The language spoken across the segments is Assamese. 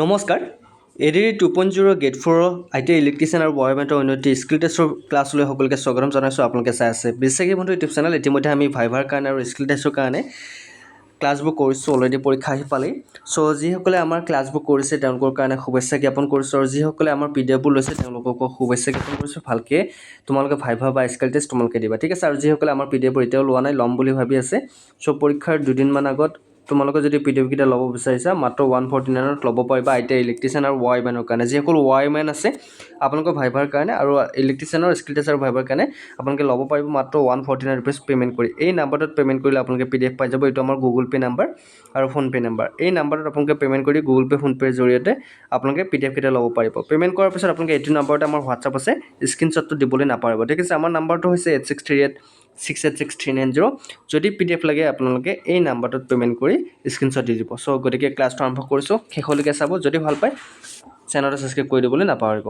নমস্কাৰ ADRE 2.0 গেট 4 ITI ইলেক্ট্ৰিচিয়ান আৰু ৱায়াৰমেণ্টৰ উন্নতি স্কিল টেষ্টৰ ক্লাছলৈ সকলোকে স্বাগতম জনাইছোঁ। আপোনালোকে চাই আছে বিশ্বাখী বন্ধু ইউটিউব চেনেল। ইতিমধ্যে আমি ভাইভাৰ কাৰণে আৰু স্কিল টেষ্টৰ কাৰণে ক্লাছবোৰ কৰিছোঁ। অলৰেডি পৰীক্ষা আহি পালেই। চ' যিসকলে আমাৰ ক্লাছবোৰ কৰিছে তেওঁলোকৰ কাৰণে শুভেচ্ছা জ্ঞাপন কৰিছোঁ, আৰু যিসকলে আমাৰ PDFবোৰ লৈছে তেওঁলোককো শুভেচ্ছা জ্ঞাপন কৰিছোঁ। ভালকৈ তোমালোকে ভাইভা বা স্কিল টেষ্ট তোমালোকে দিবা, ঠিক আছে। আৰু যিসকলে আমাৰ PDFবোৰ এতিয়াও লোৱা নাই, ল'ম বুলি ভাবি আছে, চ' পৰীক্ষাৰ দুদিনমান আগত তোমালোকে যদি PDF কেইটা ল'ব বিচাৰিছা মাত্ৰ 149ত ল'ব পাৰিবা। ITI ইলেক্ট্ৰিচিয়ান আৰু ৱায়াৰমেনৰ কাৰণে যিসকল ৱায়াৰমেন আছে আপোনালোকৰ ভাইভাৰ কাৰণে, আৰু ইলেক্ট্ৰিচিয়ানৰ স্কিল টেষ্ট আৰু ভাইভাৰ কাৰণে আপোনালোকে ল'ব পাৰিব মাত্ৰ 149 ৰুপিজ পে'মেণ্ট কৰি। এই নাম্বাৰটোত পে'মেণ্ট কৰিলে আপোনালোকে PDF পাই যাব। এইটো আমাৰ গুগল পে' নাম্বাৰ আৰু ফোনপে' নাম্বাৰ। এই নাম্বাৰটোত আপোনালোকে পে'মেণ্ট কৰি গুগল পে' ফোনপে'ৰ জৰিয়তে আপোনালোকে PDF কেইটা ল'ব পাৰিব। পে'মেণ্ট কৰাৰ পিছত আপোনালোকে এইটো নাম্বাৰতে আমাৰ হোৱাটছআপ আছে, স্ক্ৰীনশ্বটটো দিবলৈ নাপাহৰিব, ঠিক আছে। আমাৰ নাম্বাৰটো হৈছে 8638686390। যদি PDF লাগে আপোনালোকে এই নাম্বাৰটোত পে'মেণ্ট কৰি স্ক্ৰীনশ্বট দি দিব। চ' গতিকে ক্লাছটো আৰম্ভ কৰিছোঁ, শেষলৈকে চাব। যদি ভাল পায় চেনেলটো ছাবস্ক্ৰাইব কৰি দিবলৈ নাপাহৰিব।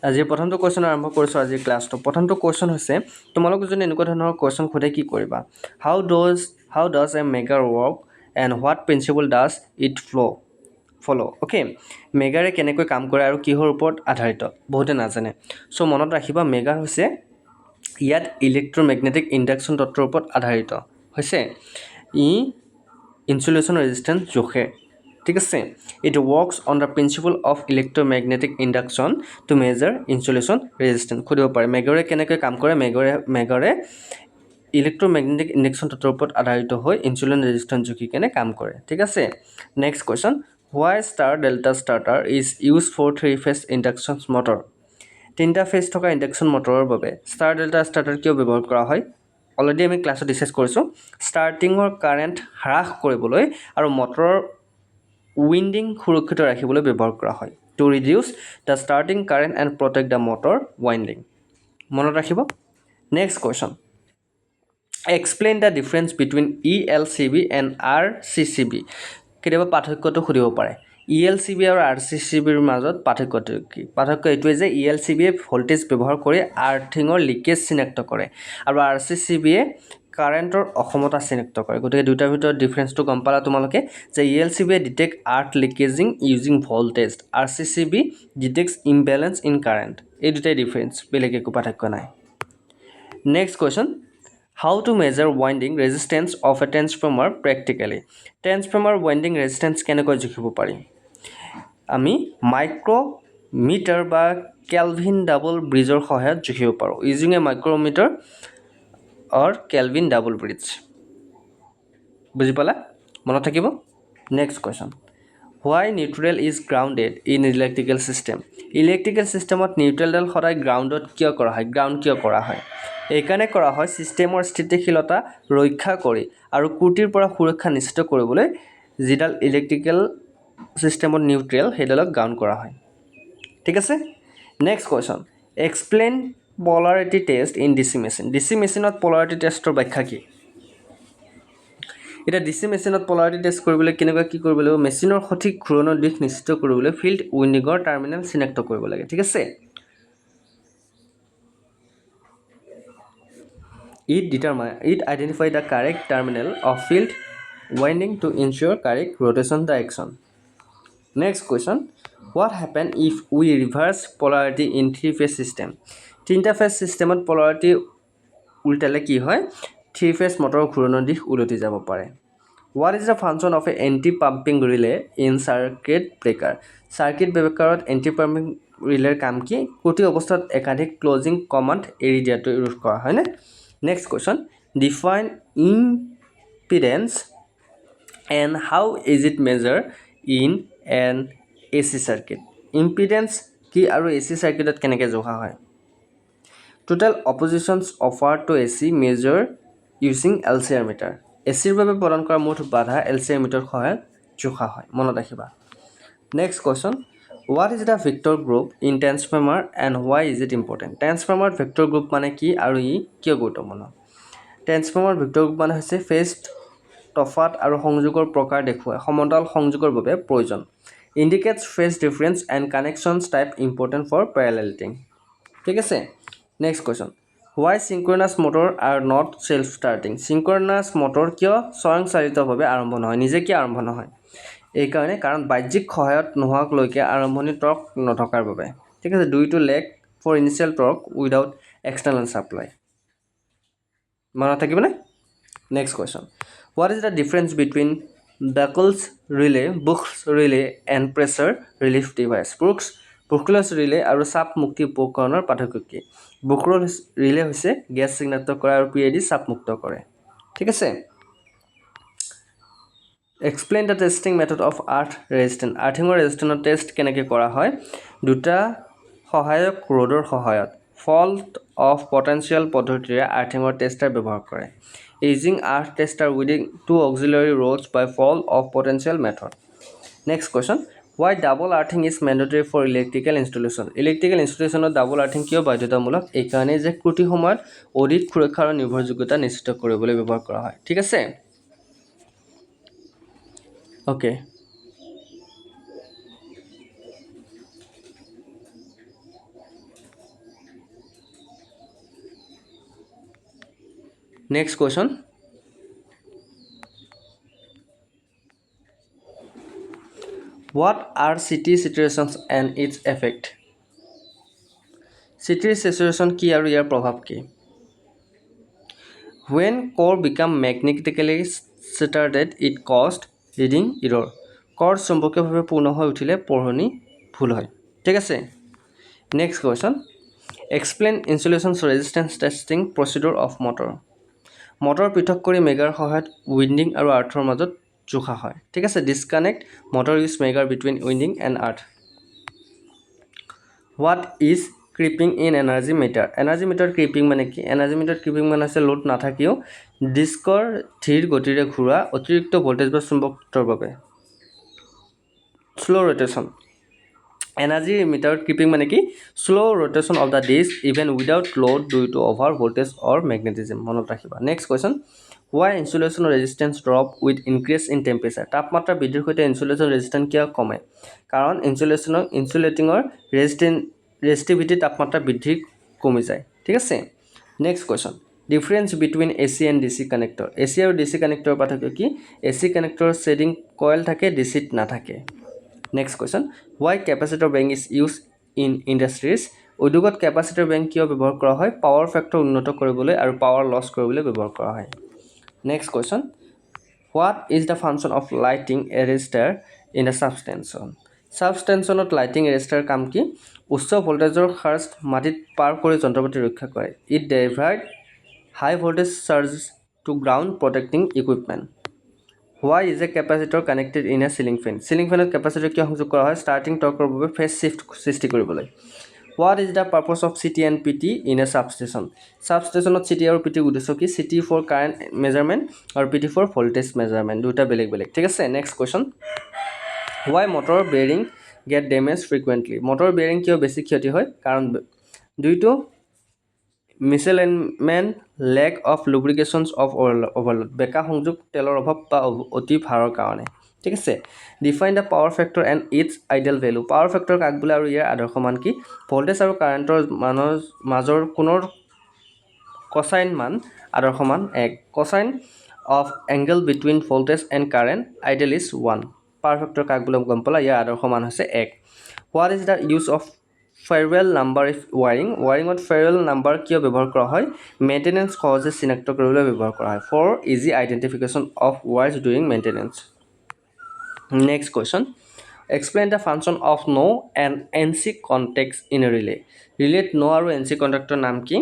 আজিৰ প্ৰথমটো কুৱেশ্যন আৰম্ভ কৰিছোঁ আজিৰ ক্লাছটো। প্ৰথমটো কুৱেশ্যন হৈছে, তোমালোকে যদি এনেকুৱা ধৰণৰ কুৱেশ্যন সোধে কি কৰিবা? How does a megger work and what principle does it follow'? Okay, মেগাৰে কেনেকৈ কাম কৰে আৰু কিহৰ ওপৰত আধাৰিত? বহুতে নাজানে। চ' মনত ৰাখিবা, মেগাৰ হৈছে ইয়াত ইলেক্ট্ৰমেগনেটিক ইণ্ডাকশ্যন তত্ত্বৰ ওপৰত আধাৰিত হৈছে। ই ইনচুলেশ্যন ৰেজিষ্টেঞ্চ জোখে, ঠিক আছে। It works on the principle of electromagnetic induction to measure insulation resistance. সুধিব পাৰে মেগাৰে কেনেকৈ কাম কৰে। মেগাৰে ইলেক্ট্ৰমেগনেটিক ইণ্ডাকশ্যন তত্ত্বৰ ওপৰত আধাৰিত হৈ ইনচুলেশ্যন ৰেজিষ্টেঞ্চ জুখি কেনে কাম কৰে, ঠিক আছে। Next question, why star delta starter is use for 3-phase induction motor? 3টা ফেজ থকা ইণ্ডাকশ্যন মটৰৰ বাবে ষ্টাৰ ডেল্টা ষ্টাৰ্টাৰ কিয় ব্যৱহাৰ কৰা হয়? অলৰেডি আমি ক্লাছত ডিছকাছ কৰিছোঁ। ষ্টাৰ্টিঙৰ কাৰেণ্ট হ্ৰাস কৰিবলৈ আৰু মটৰৰ উইণ্ডিং সুৰক্ষিত ৰাখিবলৈ ব্যৱহাৰ কৰা হয়। To reduce the starting current and protect the motor winding. মনত ৰাখিব। Next question, explain the difference between ELCB and RCCB। কেতিয়াবা পাৰ্থক্যটো সুধিব পাৰে। ELCB আৰু RCCBৰ মাজত পাৰ্থক্যটো কি? পাৰ্থক্য এইটোৱে যে ELCBয়ে ভল্টেজ ব্যৱহাৰ কৰি আৰ্থিঙৰ লিকেজ চিনাক্ত কৰে, আৰু RCCBয়ে কাৰেণ্টৰ অসমতা চিনাক্ত কৰে। গতিকে দুটাৰ ভিতৰত ডিফাৰেঞ্চটো গম পালা তোমালোকে, যে ELCBয়ে detect earth leakaging using voltage, RCCB detects imbalance in current. এই দুটাই ডিফাৰেঞ্চ, বেলেগ একো পাৰ্থক্য নাই। Next question, how to measure winding resistance of a transformer practically? Transformer winding resistance কেনেকৈ জুখিব পাৰি? আমি মাইক্ৰ'মিটাৰ বা কেলভিন ডাবল ব্ৰিজৰ সহায়ত জুখিব পাৰোঁ। Using a micrometer or Kelvin double bridge. বুজি পালা? মনত থাকিব। Next question, why neutral is grounded in electrical system? Electrical ছিষ্টেমত নিউট্ৰেলডাল সদায় গ্ৰাউণ্ড কিয় কৰা হয়? এইকাৰণে কৰা হয় ছিষ্টেমৰ স্থিতিশীলতা ৰক্ষা কৰি আৰু ত্ৰুটিৰ পৰা সুৰক্ষা নিশ্চিত কৰিবলৈ যিডাল ইলেক্ট্ৰিকেল ছিষ্টেমত নিউট্ৰেল সেইডালক গ্ৰাউণ্ড কৰা হয়, ঠিক আছে। Next question, explain polarity test in DC machine. DC মেচিনত পলাৰিটি টেষ্টৰ ব্যাখ্যা কি? এতিয়া DC মেচিনত পলাৰিটি টেষ্ট কৰিবলৈ কেনেকুৱা কি কৰিব লাগিব? মেচিনৰ সঠিক ঘূৰণৰ দিশ নিশ্চিত কৰিবলৈ ফিল্ড উইণ্ডিঙৰ টাৰ্মিনেল চিনাক্ত কৰিব লাগে, ঠিক আছে। It identify the correct terminal of field winding to ensure correct rotation direction. Next question, what happen if we reverse polarity in 3-phase system? 3টা ফেজ চিষ্টেমত polarity উল্টালে কি হয়? 3-phase মটৰৰ ঘূৰণৰ দিশ উলটি যাব পাৰে। What is the function of a anti-pumping relay in circuit breaker? Circuit breakerত anti-pumping relay কাম কি? প্ৰতি অৱস্থাত একাধিক ক্লোজিং কমাণ্ড এৰি দিয়াটো ইউজ কৰা হয়নে? Next question, define impedance and how is it measured in an AC circuit? Impedance কি আৰু AC circuitত কেনেকৈ জোখা হয়? Total oppositions offered to AC measure using LCR meter. ACৰ বাবে প্ৰদান কৰা মুঠ বাধা LCR মিটাৰ সহায়ত জোখা হয়, মনত ৰাখিবা। Next question, what is the vector group in transformer and why is it important? Transformer vector group মানে কি আৰু ই কিয় গুৰুত্বপূৰ্ণ? ট্ৰেন্সফৰ্মাৰ ভেক্টৰ গ্ৰুপ মানে হৈছে ফেজ তফাত আৰু সংযোগৰ প্ৰকাৰ দেখুৱায় সমতল সংযোগৰ বাবে প্ৰয়োজন। Indicates phase difference and connections type important for paralleling, ঠিক আছে। Next question, why synchronous motor are not self starting? Synchronous motor কিয় স্বয়ংচালিতভাৱে আৰম্ভ নহয়, নিজে কিয় আৰম্ভ নহয়? এইকাৰণে কাৰণ বাহ্যিক সহায়ত নোহোৱালৈকে আৰম্ভণি টৰ্ক নথকাৰ বাবে ঠিক আছে due to lack for initial torque without external supply মনত থাকিবনে next question what is the difference between Buckles relay, Brooks relay and pressure relief device. Brookless relay আৰু চাপ মুক্তি উপকৰণৰ পাৰ্থক্য কি Brookless relay হৈছে গেছ চিনাক্ত কৰা আৰু PID চাপ মুক্ত কৰে ঠিক আছে Explain the testing method of earth resistance. Earthing resistance test কেনেকৈ কৰা হয় দুটা সহায়ক ৰ'ডৰ সহায়ত fault of potential পদ্ধতিৰে earthing tester ব্যৱহাৰ কৰে Using earth tester within two auxiliary rods by fault of potential method. Next question. Why double earthing is mandatory for electrical installation? Electrical installation double earthing কিয় বাধ্যতামূলক এই কাৰণে যে ত্ৰুটি সময়ত অধিক সুৰক্ষা আৰু নিৰ্ভৰযোগ্যতা নিশ্চিত কৰিবলৈ ব্যৱহাৰ কৰা হয় ঠিক আছে Okay. Next question. What are city situations and its effect? City situation কি আৰু ইয়াৰ প্ৰভাৱ কি? When core become magnetically started, it caused reading error. Core চুম্বকীয়ভাৱে পূৰ্ণ হৈ উঠিলে পঢ়নি ভুল হয় ঠিক আছে Next question. Explain insulation resistance testing procedure of motor. Motor পৃথক কৰি মেগাৰ সহায়ত উইণ্ডিং আৰু আৰ্থৰ মাজত জোখা হয় ঠিক আছে Disconnect motor use megar between winding and earth. What is creeping in energy meter? Energy meter creeping মানে কি energy meter creeping মানে আছে লোড নাথাকিও ডিস্কৰ ধীৰ গতিৰে ঘূৰা অতিৰিক্ত ভোল্টেজ বা চুম্বকত্বৰ বাবে slow rotation Energy meter creeping মানে কি slow rotation of the disk even without load due to over voltage or magnetism মনত ৰাখিবা Next question Why insulation resistance drop with increase in temperature তাপমাত্ৰা বৃদ্ধিৰ সৈতে insulation resistance কিয় কমে কাৰণ insulatingৰ resistivity তাপমাত্ৰা বৃদ্ধি কমি যায় ঠিক আছে Next question Difference between AC and DC connector AC আৰু DC connector পাৰ্থক্য কি AC connector shading coil থাকে DC নাথাকে Next question Why capacitor bank is used in industries উদ্যোগত capacitor bank কিয় ব্যৱহাৰ কৰা হয় পাৱাৰ ফ্যাক্টৰ উন্নত কৰিবলৈ আৰু পাৱাৰ লছ কৰিবলৈ ব্যৱহাৰ কৰা হয় Next question What is the function of lighting arrestor in a substation Substationত lighting arrestor কাম কি উচ্চ ভোল্টেজৰ খাৰ্ষ্ট মাটিত পাৰ কৰি যন্ত্ৰপাতি ৰক্ষা কৰে It divide high voltage surge to ground protecting equipment Why is a capacitor connected in a ceiling fan? Ceiling fan capacitor কিয় সংযোগ কৰা হয় starting torque বাবে phase shift সৃষ্টি কৰিবলৈ What is the purpose of CT and PT in a substation? Substationত CT আৰু PT উদ্দেশ্য কি CT for current measurement আৰু PT for voltage measurement দুটা বেলেগ বেলেগ ঠিক আছে Next question Why motor bearing get damaged frequently? Motor bearing কিয় বেছি ক্ষতি হয় কাৰণ due to misalignment lack of lubrications of overload বেকা সংযোগ তেলৰ অভাৱ বা অতি ভাৰৰ কাৰণে ঠিক আছে Define the power factor and its ideal value power factor কাক বোলে আৰু ইয়াৰ আদৰ্শ মান কি ভোল্টেজ আৰু কাৰেন্টৰ মানৰ মাজৰ কোণৰ cosine মান আদৰ্শ মান 1 cosine of angle between voltage and current ideal is 1 power factor কাক বোলে গম পালা ইয়াৰ আদৰ্শ মান হৈছে 1 What is the use of Farewell number if wiring of farewell number কিয় ব্যৱহাৰ কৰা হয় maintenance সহজে চিনাক্ত কৰিবলৈ ব্যৱহাৰ কৰা হয় for easy identification of wires during maintenance Next question Explain the function of no and NC contacts in a relay Relate no আৰু NC contactor নাম কি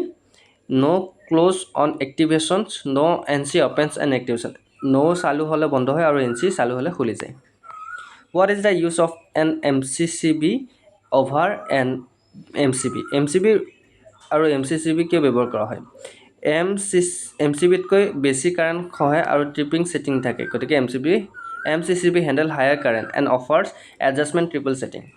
No close on activations no NC opens and activation No চালু হলে বন্ধ হয় আৰু NC চালু হলে খুলি যায় What is the use of an MCCB over an MCB MCB আৰু MCCB কিয় ব্যৱহাৰ কৰা হয় MCB তকৈ বেছি কাৰেন্ট খহে আৰু ট্ৰিপিং সেটিং থাকে গতিকে MCCB handle higher current and offers adjustment triple setting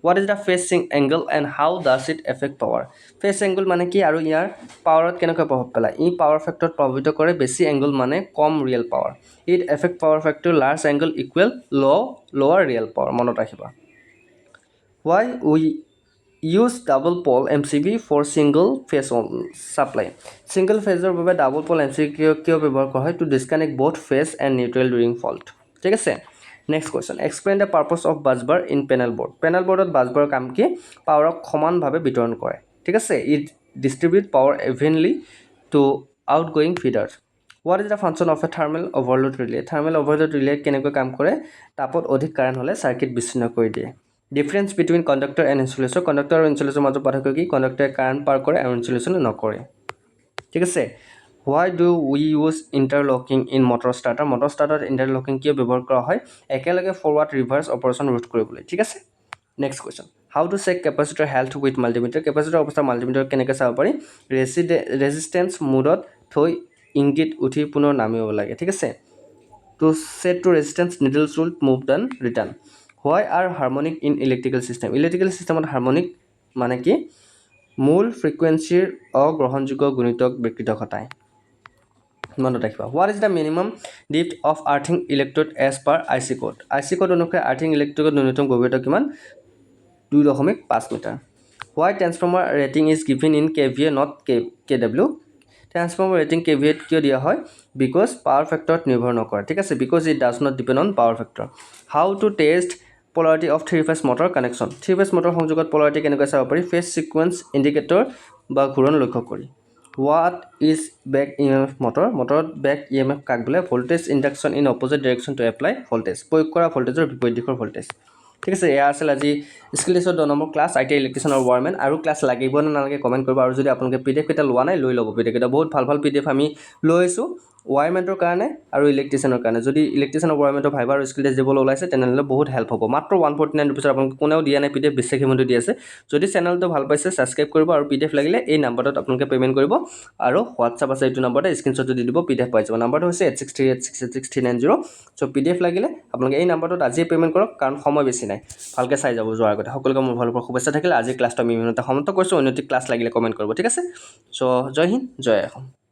What is the phase angle and how does it affect power phase angle মানে কি আৰু ইয়াৰ পাৱাৰত কেনেকৈ প্ৰভাৱ পেলায় ই পাৱাৰ ফ্যাক্টৰত প্ৰভাৱিত কৰে বেছি angle মানে কম real power it affect power factor large angle equal lower real power মনত ৰাখিবা Why we use double pole MCB for single phase supply single phase ৰ বাবে double pole MCB কিয় ব্যৱহাৰ কৰা হয় to disconnect both phase and neutral during fault ঠিক আছে next question explain the purpose of busbar in panel board panel বৰ্ডত বাছবাৰৰ কাম কি পাৱাৰক সমানভাৱে বিতৰণ কৰে ঠিক আছে it distribute power evenly to outgoing feeders what is the function of a thermal overload relay thermal overload relay কেনেকৈ কাম কৰে তাপত অধিক কাৰেণ্ট হ'লে চাৰ্কিট বিচ্ছিন্ন কৰি দিয়ে difference between conductor and insulation conductor আৰু ইনচুলেশ্যনৰ মাজত পাৰ্থক্য কি কণ্ডাক্টৰে কাৰেণ্ট পাৰ কৰে আৰু ইনচুলেশ্যনে নকৰে ঠিক আছে why do we use interlocking in motor starter interlocking কিয় ব্যৱহাৰ কৰা হয় একেলগে ফৰৱাৰ্ড ৰিভাৰ্ছ অপাৰেশ্যন ৰোধ কৰিবলৈ ঠিক আছে next question how to check capacitor health with multimeter capacitor অৱস্থা মাল্টিমিটাৰ কেনেকৈ চাব পাৰি ৰেজিষ্টেঞ্চ মুডত থৈ ইংগিত উঠি পুনৰ নামিব লাগে ঠিক আছে two set to resistance needles will move then return why are harmonic in electrical systemত harmonic মানে কি মূল ফ্ৰিকুৱেঞ্চিৰ অগ্ৰহণযোগ্য গুণিতক বিকৃত ঘটায় মনত ৰাখিবা what is the minimum depth of earthing electrode as per I C code অনুসাৰে আৰ্থিং ইলেক্ট্ৰিকৰ ন্যূনতম গভীৰতা কিমান 2.5 metre why transformer rating is given in kVA not কেডব্লিউ ট্ৰেন্সফৰ্মাৰ ৰেটিং কেভিএত কিয় দিয়া হয় বিকজ পাৱাৰ ফেক্টৰত নিৰ্ভৰ নকৰে ঠিক আছে because it does not depend on power factor how to test polarity of three phase motor connection three phase motor সংযোগত polarity কেনেকৈ চাব পাৰি phase sequence indicator বা ঘূৰণ লক্ষ্য কৰি what is back emf motor back emf কাক বোলে voltage induction in opposite direction to apply voltage প্ৰয়োগ কৰা ভোল্টেজৰ বিপৰীত দিশৰ ভোল্টেজ ঠিক আছে এয়া আছিল আজি স্কিল টেষ্টৰ 2 নম্বৰ ক্লাছ ITI ইলেক্ট্ৰিচিয়ান আৰু ওয়াৰমেন আৰু ক্লাছ লাগিব না নালাগে কমেন্ট কৰিব আৰু যদি আপোনালোকে পিডিএফ এটা লোৱা নাই লৈ ল'ব পিডিএফ এটা বহুত ভাল পিডিএফ আমি লৈছো ওয়াৰমেন্টৰ কাৰণে আৰু ইলেক্ট্ৰিচিয়ানৰ কাৰণে যদি ইলেক্ট্ৰিচিয়ান আৰু ওয়াৰমেন্টৰ ভাইবা আৰু স্কিল টেষ্ট দিবলৈ ওলাইছে তেনেহ'লে বহুত হেল্প হ'ব মাত্ৰ 149 ৰুপিছত আপোনালোকে কোনেও দিয়া নাই পিডিএফ বিশ্বাখী মতে দি আছে যদি চেনেলটো ভাল পাইছে সাবস্ক্ৰাইব কৰিব আৰু পিডিএফ লাগিলে এই নম্বৰটোত আপোনালোকে পেমেন্ট কৰিব আৰু হোৱাটছআপ আছে এইটো নম্বৰতে স্ক্ৰিনশ্বট দি দিব পিডিএফ পাই যাব নম্বৰটো হৈছে 8638666390 সো পিডিএফ লাগিলে আপোনালোকে এই নম্বৰটোত আজি পেমেন্ট কৰক কাৰণ সময় বেছি নাই ভালকে চাই যাব যোৱাৰ আগতে সকলোকে মোৰ ভালৰ পৰা শুভেচ্ছা থাকিলে আজি ক্লাছটো আমি ইমানতে সমাপ্ত কৰিছো অন্যটি ক্লাছ লাগিলে কমেন্ট কৰিব ঠিক আছে সো জয় হিন্দ জয় অসম